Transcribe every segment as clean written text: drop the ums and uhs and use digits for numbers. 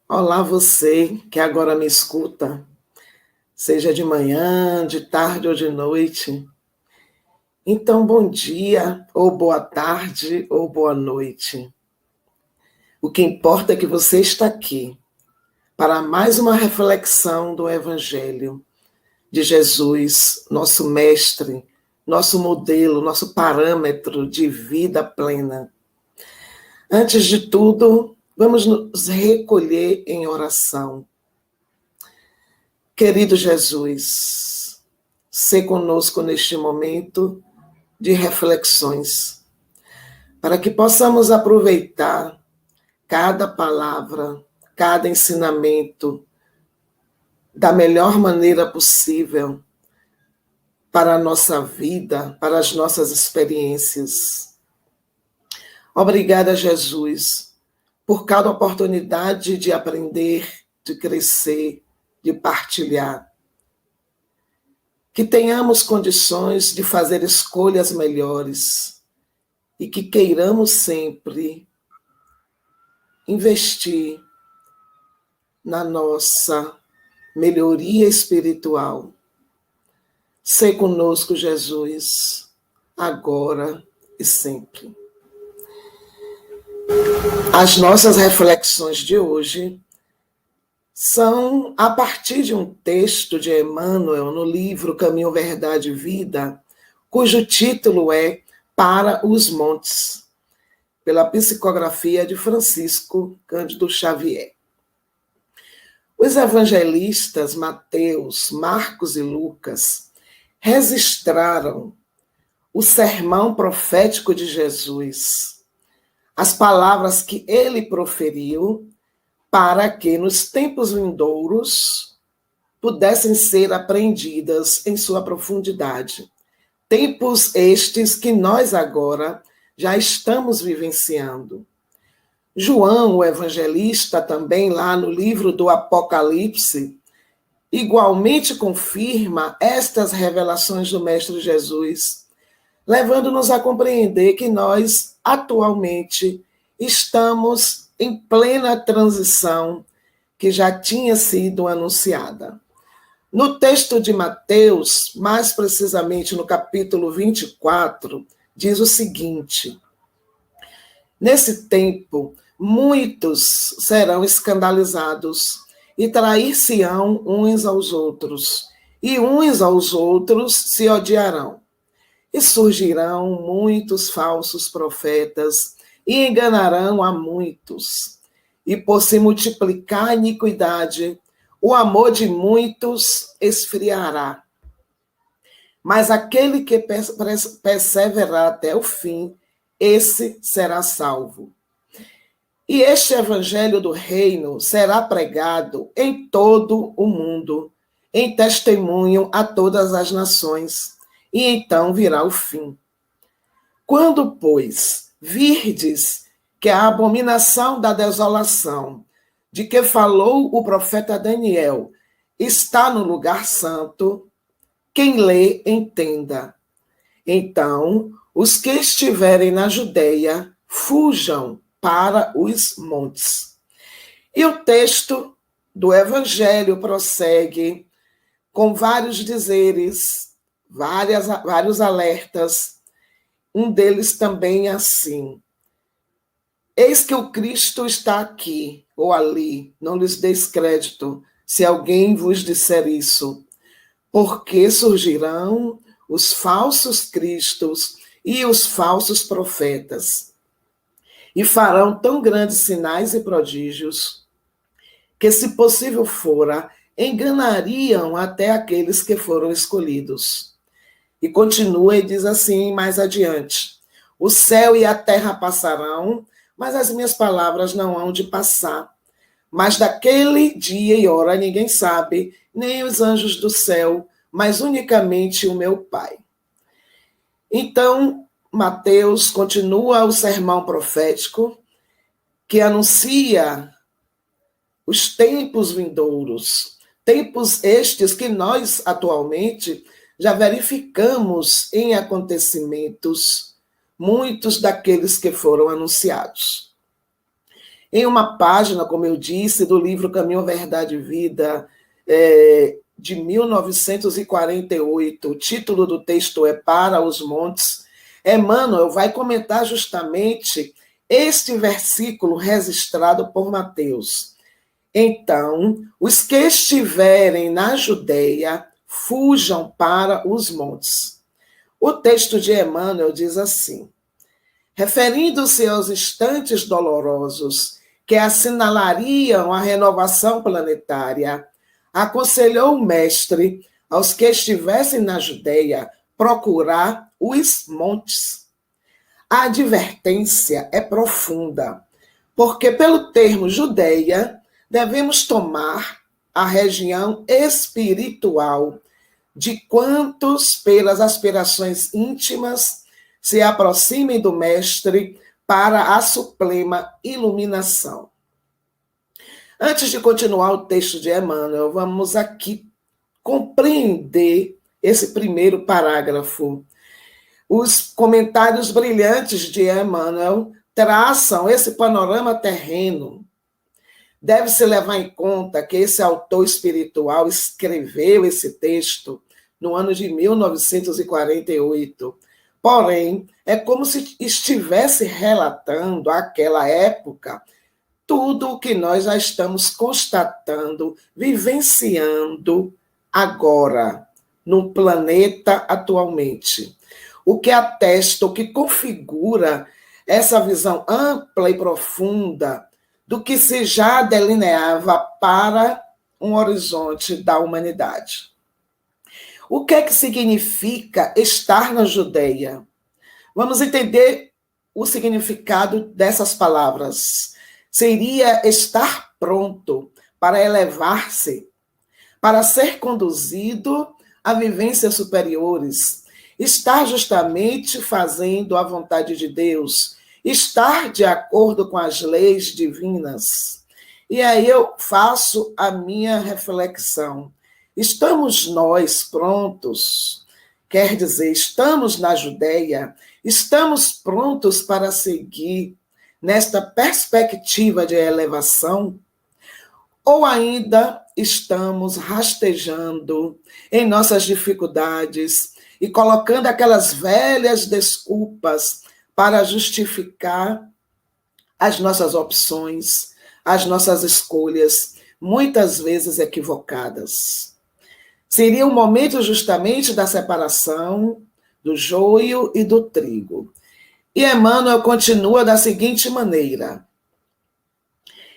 Olá, você que agora me escuta, seja de manhã, de tarde ou de noite. Então, bom dia, ou boa tarde, ou boa noite. O que importa é que você está aqui para mais uma reflexão do Evangelho de Jesus, nosso mestre, nosso modelo, nosso parâmetro de vida plena. Antes de tudo, vamos nos recolher em oração. Querido Jesus, sê conosco neste momento de reflexões, para que possamos aproveitar cada palavra, cada ensinamento da melhor maneira possível para a nossa vida, para as nossas experiências. Obrigada, Jesus, por cada oportunidade de aprender, de crescer, de partilhar. Que tenhamos condições de fazer escolhas melhores e que queiramos sempre investir na nossa melhoria espiritual. Sê conosco, Jesus, agora e sempre. As nossas reflexões de hoje são a partir de um texto de Emmanuel no livro Caminho, Verdade e Vida, cujo título é Para os Montes, pela psicografia de Francisco Cândido Xavier. Os evangelistas Mateus, Marcos e Lucas registraram o sermão profético de Jesus, as palavras que ele proferiu para que nos tempos vindouros pudessem ser apreendidas em sua profundidade. Tempos estes que nós agora já estamos vivenciando. João, o evangelista, também lá no livro do Apocalipse, igualmente confirma estas revelações do Mestre Jesus, levando-nos a compreender que nós, atualmente, estamos em plena transição que já tinha sido anunciada. No texto de Mateus, mais precisamente no capítulo 24, diz o seguinte: nesse tempo, muitos serão escandalizados e trair-se-ão uns aos outros, e uns aos outros se odiarão. E surgirão muitos falsos profetas e enganarão a muitos. E por se multiplicar a iniquidade, o amor de muitos esfriará. Mas aquele que perseverar até o fim, esse será salvo. E este evangelho do reino será pregado em todo o mundo, em testemunho a todas as nações, e então virá o fim. Quando, pois, virdes que a abominação da desolação, de que falou o profeta Daniel, está no lugar santo, quem lê, entenda. Então, os que estiverem na Judeia, fujam para os montes. E o texto do Evangelho prossegue com vários dizeres, vários alertas. Um deles também é assim: eis que o Cristo está aqui ou ali, não lhes deis crédito, se alguém vos disser isso, porque surgirão os falsos cristos e os falsos profetas, e farão tão grandes sinais e prodígios, que, se possível fora, enganariam até aqueles que foram escolhidos. E continua e diz assim mais adiante: o céu e a terra passarão, mas as minhas palavras não hão de passar. Mas daquele dia e hora ninguém sabe, nem os anjos do céu, mas unicamente o meu Pai. Então, Mateus continua o sermão profético que anuncia os tempos vindouros, tempos estes que nós atualmente já verificamos em acontecimentos, muitos daqueles que foram anunciados. em uma página, como eu disse, do livro Caminho, Verdade e Vida, de 1948, o título do texto é Para os Montes, Emmanuel vai comentar justamente este versículo registrado por Mateus. Então, os que estiverem na Judeia, fujam para os montes. O texto de Emmanuel diz assim: referindo-se aos instantes dolorosos que assinalariam a renovação planetária, aconselhou o mestre aos que estivessem na Judeia procurar os montes. A advertência é profunda, porque pelo termo Judeia devemos tomar a região espiritual de quantos, pelas aspirações íntimas, se aproximem do Mestre para a suprema iluminação. Antes de continuar o texto de Emmanuel, vamos aqui compreender esse primeiro parágrafo. Os comentários brilhantes de Emmanuel traçam esse panorama terreno. Deve-se levar em conta que esse autor espiritual escreveu esse texto no ano de 1948. Porém, é como se estivesse relatando àquela época tudo o que nós já estamos constatando, vivenciando agora, no planeta atualmente. O que atesta, o que configura essa visão ampla e profunda do que se já delineava para um horizonte da humanidade. O que é que significa estar na Judeia? Vamos entender o significado dessas palavras. Seria estar pronto para elevar-se, para ser conduzido a vivências superiores, estar justamente fazendo a vontade de Deus, estar de acordo com as leis divinas. E aí eu faço a minha reflexão. Estamos nós prontos? Quer dizer, estamos na Judeia? Estamos prontos para seguir nesta perspectiva de elevação? Ou ainda estamos rastejando em nossas dificuldades e colocando aquelas velhas desculpas para justificar as nossas opções, as nossas escolhas, muitas vezes equivocadas? Seria o momento justamente da separação do joio e do trigo. E Emmanuel continua da seguinte maneira: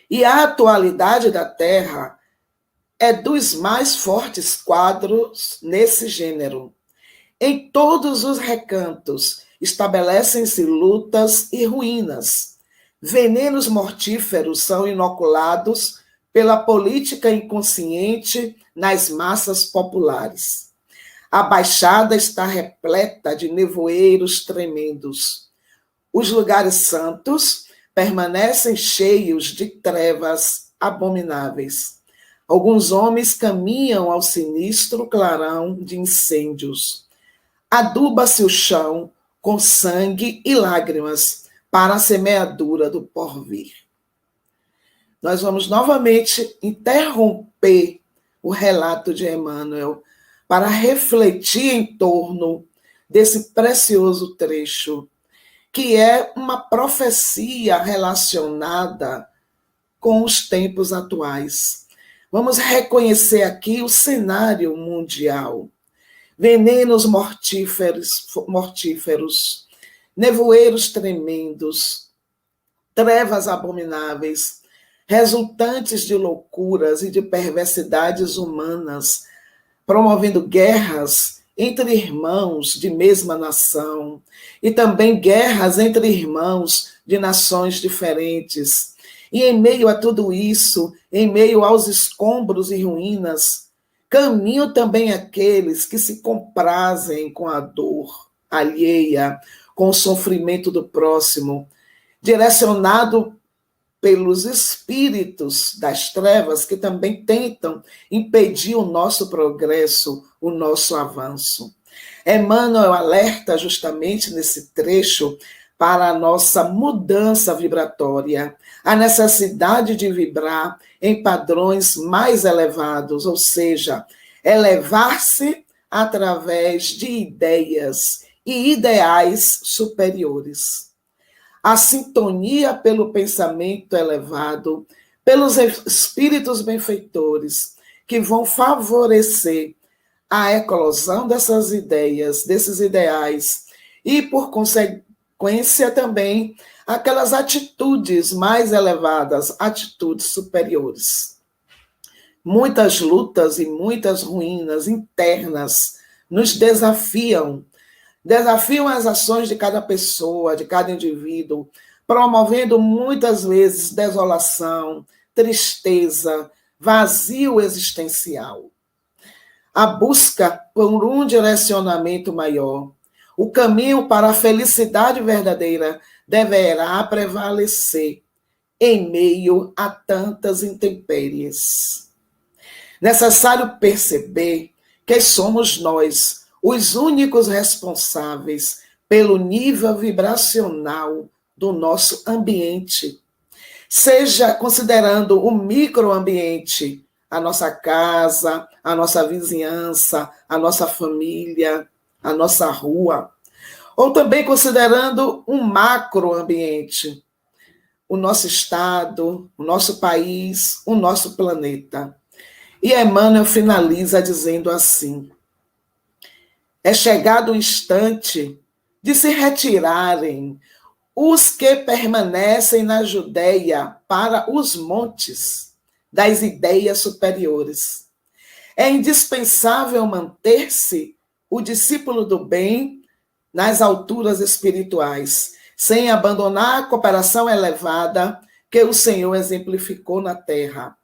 e a atualidade da Terra é dos mais fortes quadros nesse gênero. Em todos os recantos estabelecem-se lutas e ruínas. Venenos mortíferos são inoculados pela política inconsciente nas massas populares. A Baixada está repleta de nevoeiros tremendos. Os lugares santos permanecem cheios de trevas abomináveis. Alguns homens caminham ao sinistro clarão de incêndios. Aduba-se o chão com sangue e lágrimas para a semeadura do porvir. Nós vamos novamente interromper o relato de Emmanuel para refletir em torno desse precioso trecho, que é uma profecia relacionada com os tempos atuais. Vamos reconhecer aqui o cenário mundial. Venenos mortíferos, nevoeiros tremendos, trevas abomináveis, resultantes de loucuras e de perversidades humanas, promovendo guerras entre irmãos de mesma nação e também guerras entre irmãos de nações diferentes. E em meio a tudo isso, em meio aos escombros e ruínas, caminham também aqueles que se comprazem com a dor alheia, com o sofrimento do próximo, direcionado pelos espíritos das trevas que também tentam impedir o nosso progresso, o nosso avanço. Emmanuel alerta justamente nesse trecho para a nossa mudança vibratória, a necessidade de vibrar em padrões mais elevados, ou seja, elevar-se através de ideias e ideais superiores. A sintonia pelo pensamento elevado, pelos espíritos benfeitores, que vão favorecer a eclosão dessas ideias, desses ideais, e, por consequência, também aquelas atitudes mais elevadas, atitudes superiores. Muitas lutas e muitas ruínas internas nos desafiam as ações de cada pessoa, de cada indivíduo, promovendo muitas vezes desolação, tristeza, vazio existencial. A busca por um direcionamento maior, o caminho para a felicidade verdadeira deverá prevalecer em meio a tantas intempéries. Necessário perceber que somos nós os únicos responsáveis pelo nível vibracional do nosso ambiente, seja considerando o microambiente, a nossa casa, a nossa vizinhança, a nossa família, a nossa rua, ou também considerando um macroambiente, o nosso estado, o nosso país, o nosso planeta. E Emmanuel finaliza dizendo assim: é chegado o instante de se retirarem os que permanecem na Judéia para os montes das ideias superiores. É indispensável manter-se o discípulo do bem nas alturas espirituais, sem abandonar a cooperação elevada que o Senhor exemplificou na terra,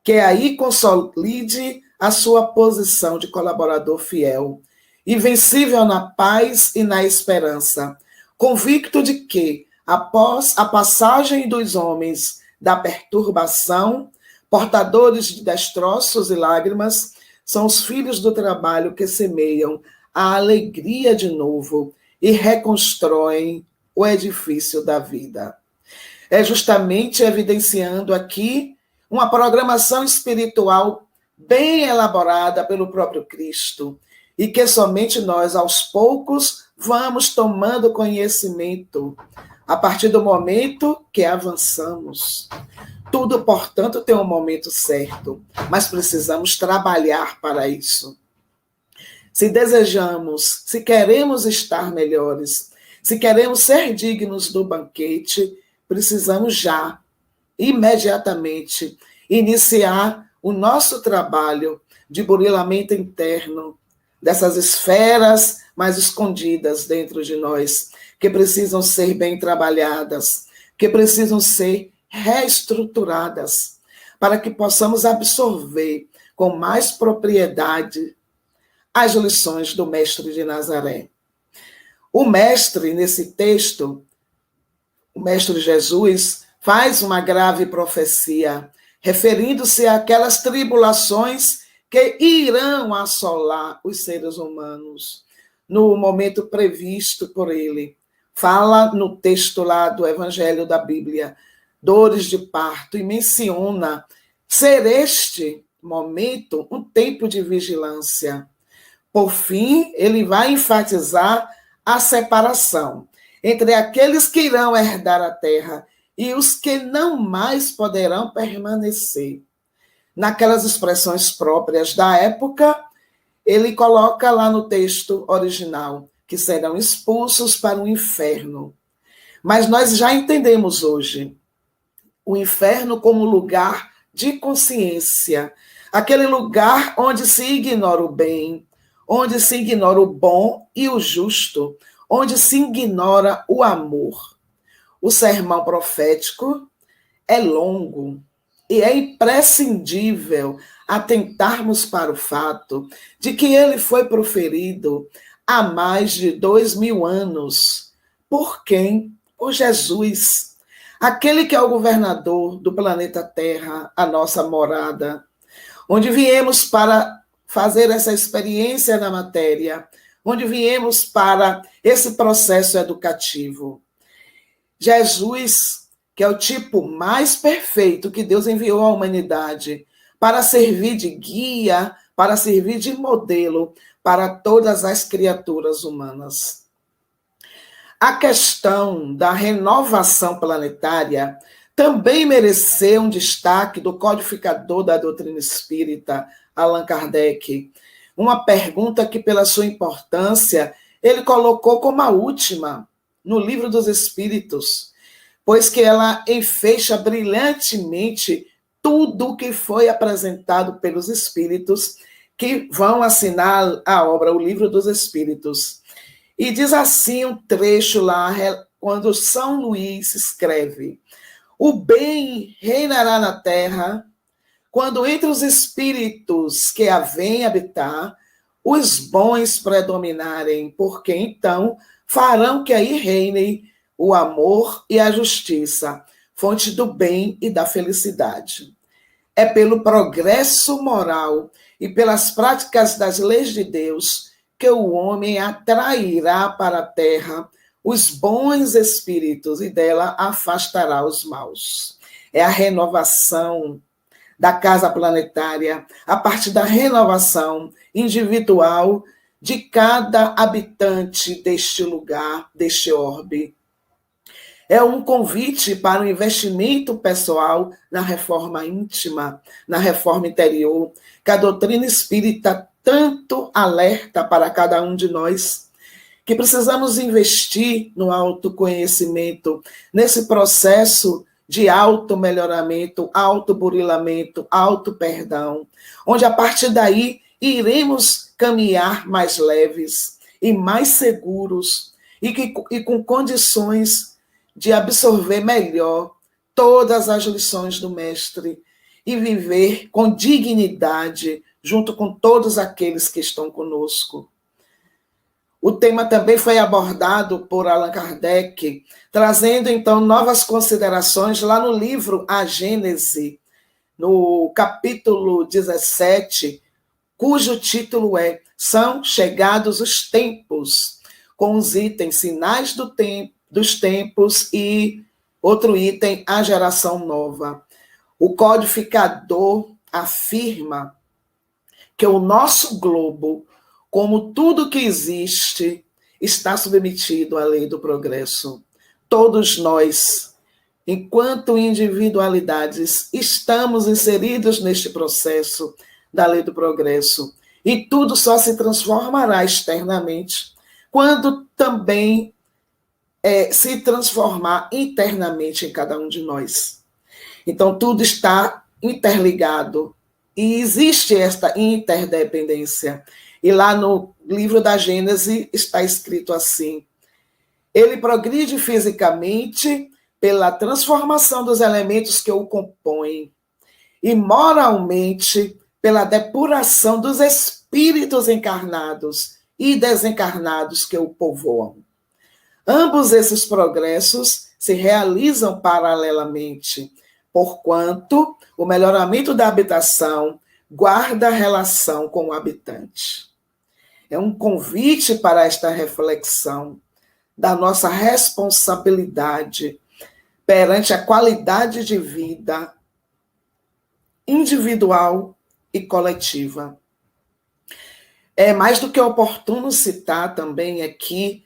que aí consolide a sua posição de colaborador fiel, invencível na paz e na esperança, convicto de que, após a passagem dos homens da perturbação, portadores de destroços e lágrimas, são os filhos do trabalho que semeiam a alegria de novo e reconstroem o edifício da vida. É justamente evidenciando aqui uma programação espiritual bem elaborada pelo próprio Cristo, e que somente nós, aos poucos, vamos tomando conhecimento a partir do momento que avançamos. Tudo, portanto, tem um momento certo, mas precisamos trabalhar para isso. Se desejamos, se queremos estar melhores, se queremos ser dignos do banquete, precisamos já, imediatamente, iniciar o nosso trabalho de burilamento interno, dessas esferas mais escondidas dentro de nós, que precisam ser bem trabalhadas, que precisam ser reestruturadas, para que possamos absorver com mais propriedade as lições do Mestre de Nazaré. O Mestre, nesse texto, o Mestre Jesus, faz uma grave profecia, referindo-se àquelas tribulações que irão assolar os seres humanos no momento previsto por ele. Fala no texto lá do Evangelho da Bíblia, dores de parto, e menciona ser este momento um tempo de vigilância. Por fim, ele vai enfatizar a separação entre aqueles que irão herdar a terra e os que não mais poderão permanecer. Naquelas expressões próprias da época, ele coloca lá no texto original que serão expulsos para o inferno. Mas nós já entendemos hoje o inferno como lugar de consciência, aquele lugar onde se ignora o bem, onde se ignora o bom e o justo, onde se ignora o amor. O sermão profético é longo, e é imprescindível atentarmos para o fato de que ele foi proferido há mais de 2000 anos. Por quem? Por Jesus, aquele que é o governador do planeta Terra, a nossa morada, onde viemos para fazer essa experiência na matéria, onde viemos para esse processo educativo. Jesus, que é o tipo mais perfeito que Deus enviou à humanidade para servir de guia, para servir de modelo para todas as criaturas humanas. A questão da renovação planetária também mereceu um destaque do codificador da doutrina espírita, Allan Kardec. Uma pergunta que, pela sua importância, ele colocou como a última no Livro dos Espíritos, pois que ela enfeixa brilhantemente tudo o que foi apresentado pelos Espíritos que vão assinar a obra, o Livro dos Espíritos. E diz assim um trecho lá, quando São Luís escreve: o bem reinará na terra quando entre os espíritos que a vêm habitar, os bons predominarem, porque então farão que aí reinem o amor e a justiça, fonte do bem e da felicidade. É pelo progresso moral e pelas práticas das leis de Deus que o homem atrairá para a terra os bons espíritos e dela afastará os maus. É a renovação da casa planetária, a partir da renovação individual de cada habitante deste lugar, deste orbe. É um convite para o investimento pessoal na reforma íntima, na reforma interior, que a doutrina espírita tanto alerta para cada um de nós, que precisamos investir no autoconhecimento, nesse processo de auto-melhoramento, auto-burilamento, auto-perdão, onde a partir daí iremos caminhar mais leves e mais seguros e com condições de absorver melhor todas as lições do Mestre e viver com dignidade junto com todos aqueles que estão conosco. O tema também foi abordado por Allan Kardec, trazendo então novas considerações lá no livro A Gênese, no capítulo 17, cujo título é São Chegados os Tempos, com os itens Sinais dos Tempos e outro item, A Geração Nova. O codificador afirma que o nosso globo, como tudo que existe, está submetido à lei do progresso. Todos nós, enquanto individualidades, estamos inseridos neste processo da lei do progresso. E tudo só se transformará externamente quando também se transformar internamente em cada um de nós. Então, tudo está interligado e existe esta interdependência. E lá no livro da Gênese está escrito assim: ele progride fisicamente pela transformação dos elementos que o compõem e moralmente pela depuração dos espíritos encarnados e desencarnados que o povoam. Ambos esses progressos se realizam paralelamente, porquanto o melhoramento da habitação guarda relação com o habitante. É um convite para esta reflexão da nossa responsabilidade perante a qualidade de vida individual e coletiva. É mais do que oportuno citar também aqui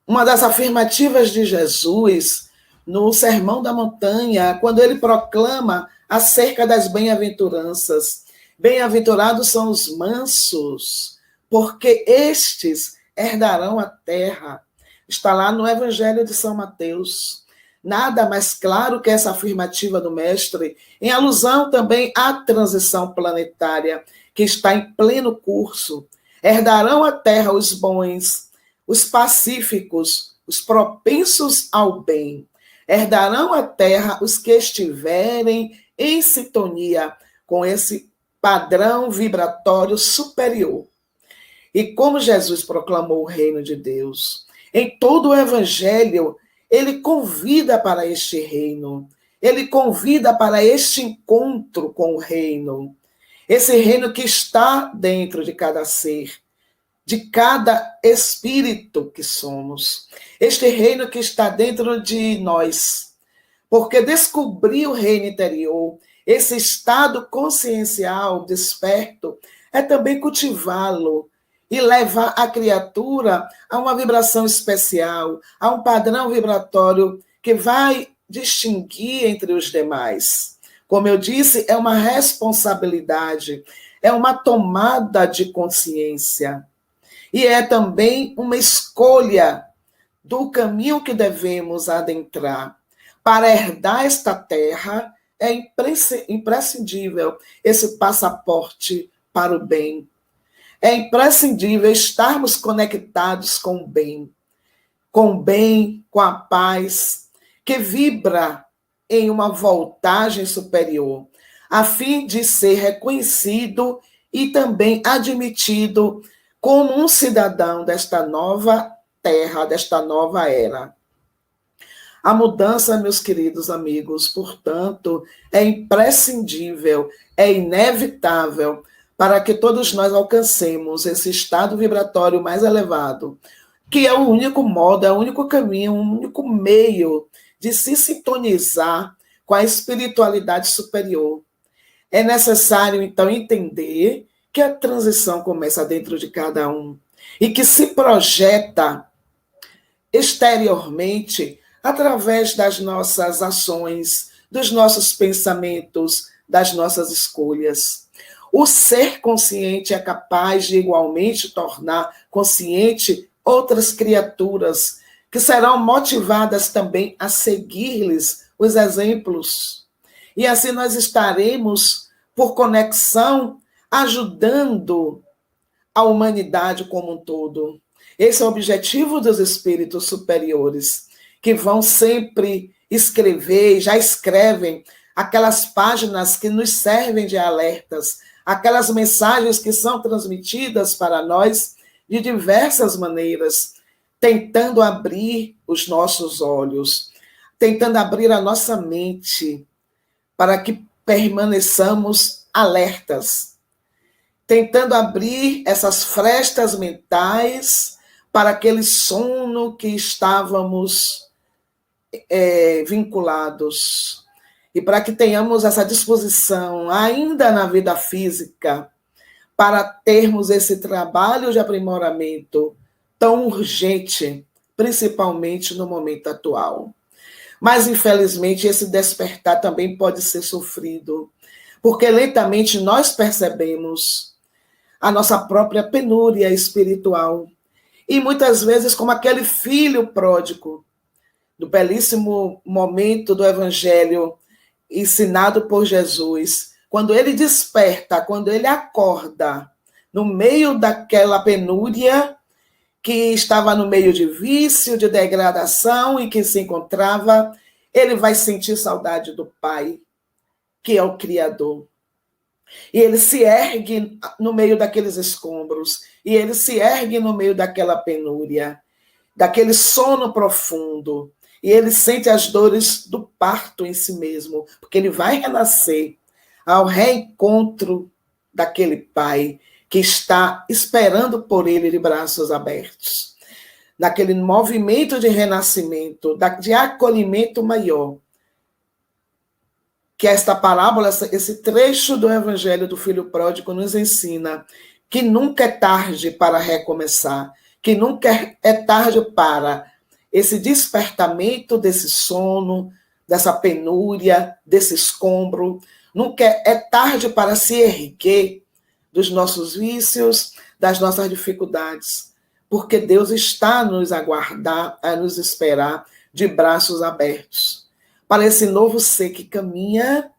uma das afirmativas de Jesus no Sermão da Montanha, quando ele proclama acerca das bem-aventuranças. Bem-aventurados são os mansos, porque estes herdarão a terra. Está lá no Evangelho de São Mateus. Nada mais claro que essa afirmativa do Mestre, em alusão também à transição planetária, que está em pleno curso. Herdarão a terra os bons, os pacíficos, os propensos ao bem. Herdarão a terra os que estiverem em sintonia com esse padrão vibratório superior. E como Jesus proclamou o reino de Deus, em todo o Evangelho, ele convida para este reino, ele convida para este encontro com o reino, esse reino que está dentro de cada ser, de cada espírito que somos, este reino que está dentro de nós. Porque descobrir o reino interior, esse estado consciencial desperto, é também cultivá-lo e levar a criatura a uma vibração especial, a um padrão vibratório que vai distinguir entre os demais. Como eu disse, é uma responsabilidade, é uma tomada de consciência. E é também uma escolha do caminho que devemos adentrar. Para herdar esta terra, é imprescindível esse passaporte para o bem. É imprescindível estarmos conectados com o bem, com a paz, que vibra em uma voltagem superior, a fim de ser reconhecido e também admitido como um cidadão desta nova terra, desta nova era. A mudança, meus queridos amigos, portanto, é imprescindível, é inevitável para que todos nós alcancemos esse estado vibratório mais elevado, que é o único modo, é o único caminho, o único meio de se sintonizar com a espiritualidade superior. É necessário, então, entender que a transição começa dentro de cada um e que se projeta exteriormente através das nossas ações, dos nossos pensamentos, das nossas escolhas. O ser consciente é capaz de igualmente tornar consciente outras criaturas que serão motivadas também a seguir-lhes os exemplos. E assim nós estaremos, por conexão, ajudando a humanidade como um todo. Esse é o objetivo dos espíritos superiores, que vão sempre escrever, já escrevem aquelas páginas que nos servem de alertas, aquelas mensagens que são transmitidas para nós de diversas maneiras, tentando abrir os nossos olhos, tentando abrir a nossa mente para que permaneçamos alertas, tentando abrir essas frestas mentais para aquele sono que estávamos vinculados. E para que tenhamos essa disposição, ainda na vida física, para termos esse trabalho de aprimoramento tão urgente, principalmente no momento atual. Mas, infelizmente, esse despertar também pode ser sofrido, porque lentamente nós percebemos a nossa própria penúria espiritual. E muitas vezes, como aquele filho pródigo, do belíssimo momento do Evangelho ensinado por Jesus, quando ele desperta, quando ele acorda, no meio daquela penúria, que estava no meio de vício, de degradação em que se encontrava, ele vai sentir saudade do Pai, que é o Criador. E ele se ergue no meio daqueles escombros, e ele se ergue no meio daquela penúria, daquele sono profundo, e ele sente as dores do parto em si mesmo, porque ele vai renascer ao reencontro daquele Pai que está esperando por ele de braços abertos. Naquele movimento de renascimento, de acolhimento maior, que esta parábola, esse trecho do Evangelho do Filho Pródigo nos ensina que nunca é tarde para recomeçar, que nunca é tarde para esse despertamento desse sono, dessa penúria, desse escombro. Nunca é tarde para se erguer dos nossos vícios, das nossas dificuldades, porque Deus está a nos aguardar, a nos esperar de braços abertos, para esse novo ser que caminha,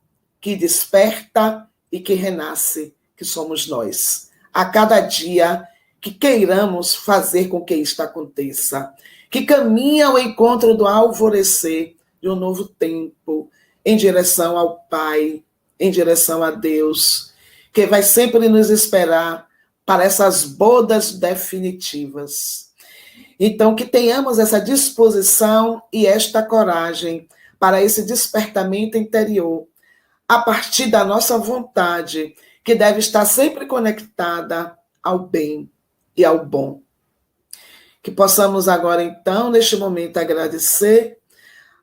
que desperta e que renasce, que somos nós. A cada dia que queiramos fazer com que isto aconteça, que caminha ao encontro do alvorecer de um novo tempo, em direção ao Pai, em direção a Deus, que vai sempre nos esperar para essas bodas definitivas. Então, que tenhamos essa disposição e esta coragem para esse despertamento interior, a partir da nossa vontade, que deve estar sempre conectada ao bem, e ao bom. Que possamos agora, então, neste momento, agradecer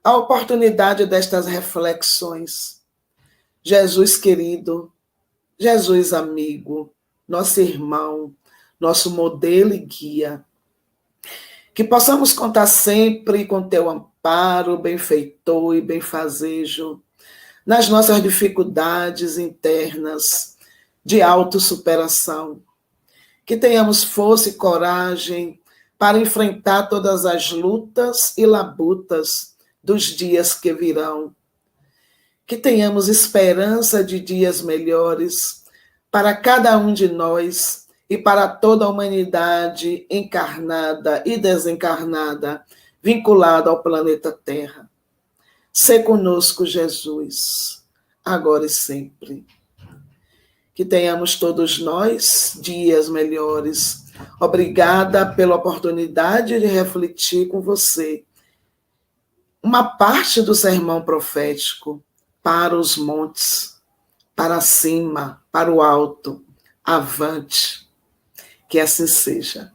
a oportunidade destas reflexões. Jesus querido, Jesus amigo, nosso irmão, nosso modelo e guia. Que possamos contar sempre com teu amparo, benfeitor e benfazejo, nas nossas dificuldades internas de autossuperação. Que tenhamos força e coragem para enfrentar todas as lutas e labutas dos dias que virão. Que tenhamos esperança de dias melhores para cada um de nós e para toda a humanidade encarnada e desencarnada, vinculada ao planeta Terra. Sê conosco, Jesus, agora e sempre. Que tenhamos todos nós dias melhores. Obrigada pela oportunidade de refletir com você uma parte do sermão profético para os montes, para cima, para o alto, avante. Que assim seja.